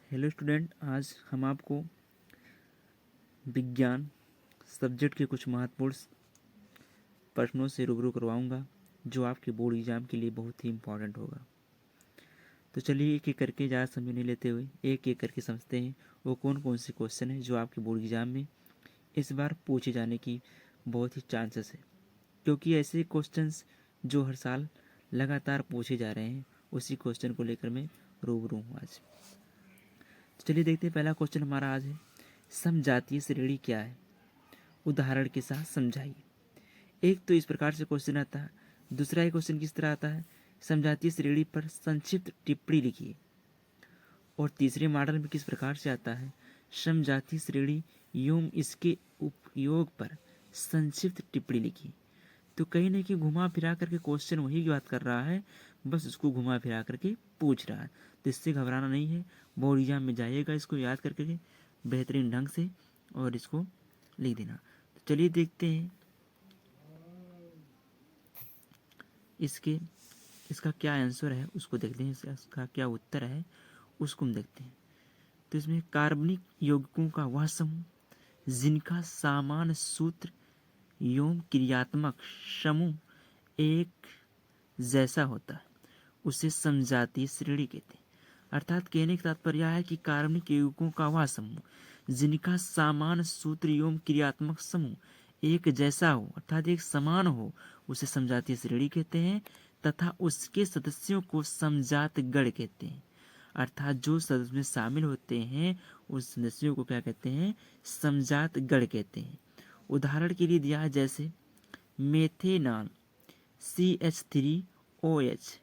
Hello student, आज हम आपको विज्ञान सब्जेक्ट के कुछ महत्वपूर्ण प्रश्नों से रूबरू करवाऊंगा जो आपके बोर्ड एग्जाम के लिए बहुत ही इम्पोर्टेंट होगा। तो चलिए एक एक करके ज़्यादा समय नहीं लेते हुए एक एक करके समझते हैं वो कौन कौन से क्वेश्चन हैं जो आपके बोर्ड एग्जाम में इस बार पूछे जाने की बहुत ही चांसेस है, क्योंकि ऐसे क्वेश्चंस जो हर साल लगातार पूछे जा रहे हैं उसी क्वेश्चन को लेकर मैं रूबरू हूँ आज। तो चलिए देखते हैं, पहला क्वेश्चन हमारा आज है समजातीय श्रेणी क्या है, उदाहरण के साथ समझाइए। एक तो इस प्रकार से क्वेश्चन आता है। दूसरा एक क्वेश्चन किस तरह आता है, समजातीय श्रेणी पर संक्षिप्त टिप्पणी लिखिए। और तीसरे मॉडल में किस प्रकार से आता है, समजातीय श्रेणी एवं इसके उपयोग पर संक्षिप्त टिप्पणी लिखिए। तो कहीं ना कहीं घुमा फिरा करके क्वेश्चन वही बात कर रहा है, बस उसको घुमा फिरा करके पूछ रहा है। तो इससे घबराना नहीं है, बोर्ड एग्जाम में जाइएगा इसको याद करके बेहतरीन ढंग से और इसको लिख देना। तो चलिए देखते हैं इसका क्या आंसर है, उसको देखते हैं। इसका क्या उत्तर है उसको हम देखते हैं। तो इसमें कार्बनिक यौगिकों का वह समूह जिनका सामान्य सूत्र एवं क्रियात्मक समूह एक जैसा होता है उसे समजातीय श्रेणी कहते हैं। अर्थात कहने का तात्पर्य है कि कार्बनिक यौगिकों का वह समूह जिनका सामान्य सूत्र एवं क्रियात्मक समूह एक जैसा हो, अर्थात एक समान हो, उसे समजातीय श्रेणी कहते हैं। तथा उसके सदस्यों को समजात गण कहते हैं। अर्थात जो सदस्य में शामिल होते हैं उस सदस्यों को क्या कहते हैं, समजात गण कहते हैं। उदाहरण के लिए दिया है जैसे methanol CH3OH,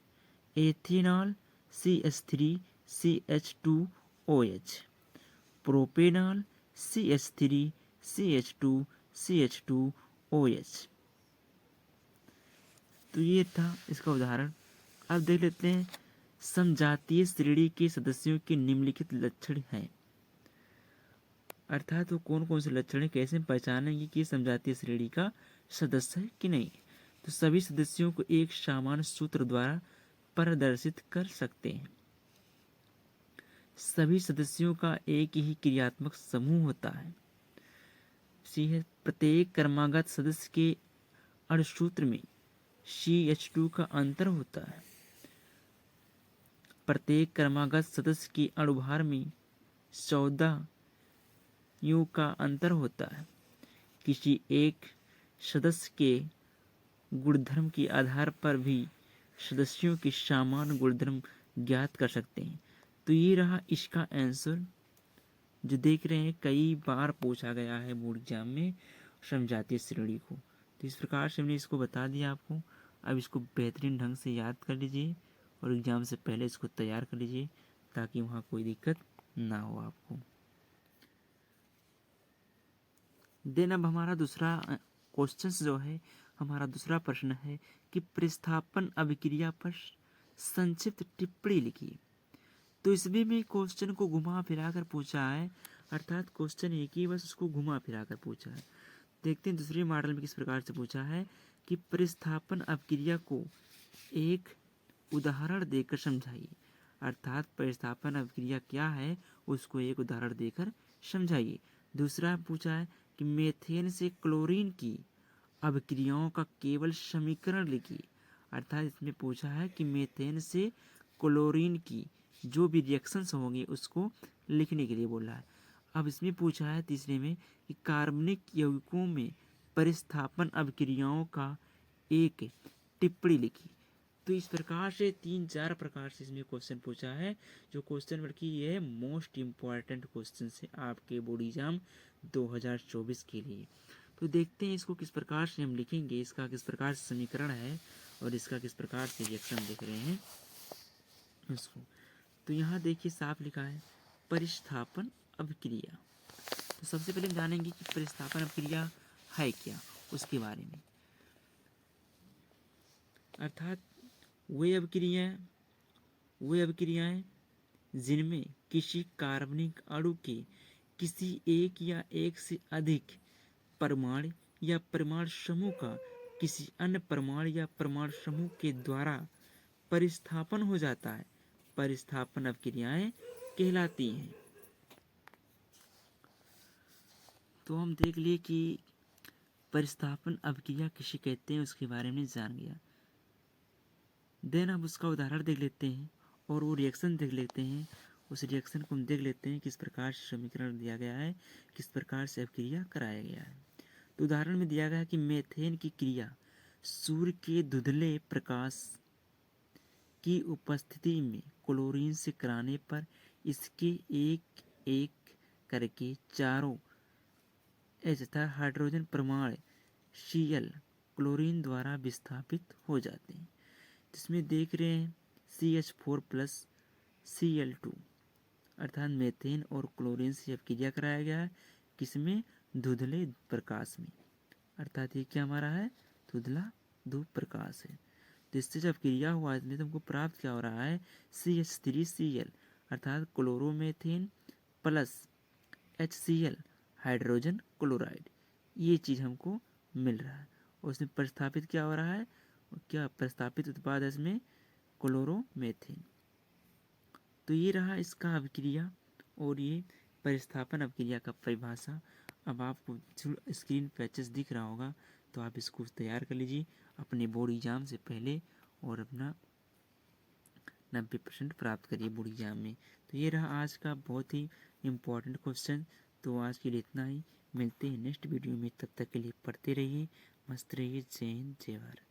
ethanol CH3CH2OH, propanol CH3CH2CH2OH। तो ये था इसका उदाहरण। अब देख लेते हैं समजातीय श्रेणी के सदस्यों के निम्नलिखित लक्षण हैं। अर्थात वो कौन कौन से लक्षण हैं, कैसे पहचानेंगे कि समजातीय श्रेणी का सदस्य है कि नहीं। तो सभी सदस्यों को एक सामान्य सूत्र द्वारा प्रदर्शित कर सकते हैं। सभी सदस्यों का एक ही क्रियात्मक समूह होता है। सी है प्रत्येक क्रमागत सदस्य के अणुसूत्र में CH2 का अंतर होता है। प्रत्येक क्रमागत सदस्य के अणुभार में 14 U का अंतर होता है। किसी एक सदस्य के गुणधर्म के आधार पर भी सदस्यों के समान गुणधर्म ज्ञात कर सकते हैं। तो ये रहा इसका आंसर, जो देख रहे हैं कई बार पूछा गया है बोर्ड एग्जाम में समजातीय श्रेणी को। तो इस प्रकार से हमने इसको बता दिया आपको। अब इसको बेहतरीन ढंग से याद कर लीजिए और एग्जाम से पहले इसको तैयार कर लीजिए ताकि वहाँ कोई दिक्कत ना हो आपको। देन अब हमारा दूसरा क्वेश्चन जो है, हमारा दूसरा प्रश्न है कि प्रतिस्थापन अभिक्रिया पर संक्षिप्त टिप्पणी लिखिए। तो इसमें भी क्वेश्चन को घुमा फिरा कर पूछा है, अर्थात क्वेश्चन एक ही बस उसको घुमा फिरा कर पूछा है। देखते हैं दूसरे मॉडल में किस प्रकार से पूछा है कि प्रतिस्थापन अभिक्रिया को एक उदाहरण देकर समझाइए। अर्थात प्रतिस्थापन अभिक्रिया क्या है उसको एक उदाहरण देकर समझाइए। दूसरा पूछा है कि मेथेन से क्लोरीन की अभिक्रियाओं का केवल समीकरण लिखिए। अर्थात इसमें पूछा है कि मेथेन से क्लोरीन की जो भी रिएक्शंस होंगे उसको लिखने के लिए बोला है। अब इसमें पूछा है तीसरे में कि कार्बनिक यौगिकों में प्रतिस्थापन अभिक्रियाओं का एक टिप्पणी लिखी। तो इस प्रकार से 3-4 प्रकार से इसमें क्वेश्चन पूछा है, जो क्वेश्चन बल्कि ये मोस्ट इम्पॉर्टेंट क्वेश्चन है आपके बोर्ड एग्जाम 2024 के लिए। तो देखते हैं इसको किस प्रकार से हम लिखेंगे, इसका किस प्रकार से समीकरण है और इसका किस प्रकार से रिएक्शन देख रहे हैं इसको। तो यहाँ देखिए साफ लिखा है प्रतिस्थापन अभिक्रिया। तो सबसे पहले हम जानेंगे कि प्रतिस्थापन अभिक्रिया है क्या, उसके बारे में। अर्थात वे अभिक्रियाएं जिनमें किसी कार्बनिक अणु के किसी एक या एक से अधिक परमाणु या परमाणु समूह का किसी अन्य परमाणु या परमाणु समूह के द्वारा परिस्थापन हो जाता है, परिस्थापन अभिक्रियाएं कहलाती हैं। तो हम देख लिए कि परिस्थापन अभिक्रिया किसे कहते हैं, उसके बारे में जान गया। देन हम उसका उदाहरण देख लेते हैं और वो रिएक्शन देख लेते हैं। उस रिएक्शन को हम देख लेते हैं किस प्रकार से समीकरण दिया गया है, किस प्रकार से अभिक्रिया कराया गया है। तो उदाहरण में दिया गया है कि मेथेन की क्रिया सूर्य के धुंधले प्रकाश की उपस्थिति में क्लोरीन से कराने पर इसके एक एक करके चारों एच तथा हाइड्रोजन परमाणु Cl क्लोरीन द्वारा विस्थापित हो जाते हैं। जिसमें देख रहे हैं CH4 प्लस Cl2 अर्थात मेथेन और क्लोरीन से अभिक्रिया कराया गया है। किसमें? धुंधले प्रकाश में, अर्थात ये क्या हमारा है? धुंधला धूप प्रकाश है। तो इससे जब क्रिया हुआ इसमें तुमको प्राप्त क्या हो रहा है? CH3Cl अर्थात chloromethane plus HCl hydrogen chloride, ये चीज़ हमको मिल रहा है। और उसमें प्रस्थापित क्या हो रहा है? क्या प्रस्थापित उत्पाद है इसमें? क्लोरोमेथेन। तो ये रहा इसका अभिक्रिया और ये परिस्थापन अभिक्रिया का परिभाषा। अब आपको स्क्रीन पे अच्छे से दिख रहा होगा, तो आप इसको तैयार कर लीजिए अपने बोर्ड एग्जाम से पहले और अपना 90% प्राप्त करिए बोर्ड एग्जाम में। तो ये रहा आज का बहुत ही इम्पोर्टेंट क्वेश्चन। तो आज के लिए इतना ही, मिलते हैं नेक्स्ट वीडियो में। तब तक के लिए पढ़ते रहिए, मस्त रहिए। जय हिंद, जय भारत।